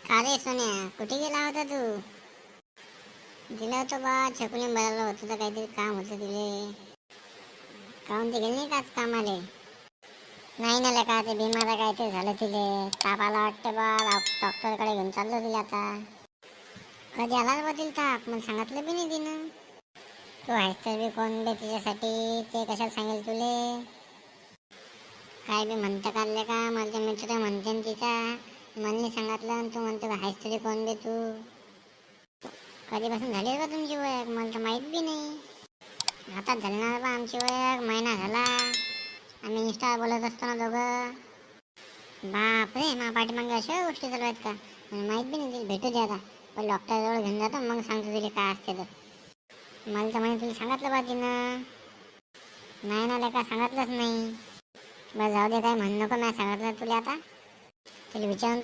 का रे सोन्या, कुठे गेला होता तू? दिला होतं बा, छकुली बोलायला होतं तर काहीतरी काम होतं तिले. काहून ते गेले नाही का आज कामाले? नाही ना लेका, ते बिमार आहे, काहीतरी झालं तिले. ताप आला वाटतं बा, डॉक्टरकडे घेऊन चाललो तिला आता. कधी आला बा तिला ताप? मला सांगितलं बी नाही तिनं. तू आहेस तर बी कोण बे तिच्यासाठी, ते कशाला सांगेल तुले? काय बी म्हणतं काढले का? मला ते मित्र म्हणते न तिचा, मला नाही सांगितलं आणि तू म्हणतो आहेस तरी कोण बे तू? कधीपासून झाली का तुमची ओळख? मला तर माहीत बी नाही. आता झाली बा आमची ओळख, महिना झाला. आम्ही इंस्टावर बोलत असतो ना दोघं. बापरे, मा पाठीमागे अशा गोष्टी चालू आहेत का? मला माहीत बी नाही. तिला भेटू दे आता, पण डॉक्टरजवळ घेऊन जातो, मग सांगतो तिला काय असते तर. मला तर म्हणे तुला सांगितलं बा तिनं. नाही ना लेका, सांगितलंच नाही. बरं जाऊ दे, काय म्हणू नको, नाही सांगितलं तुला आता. तुला विचारून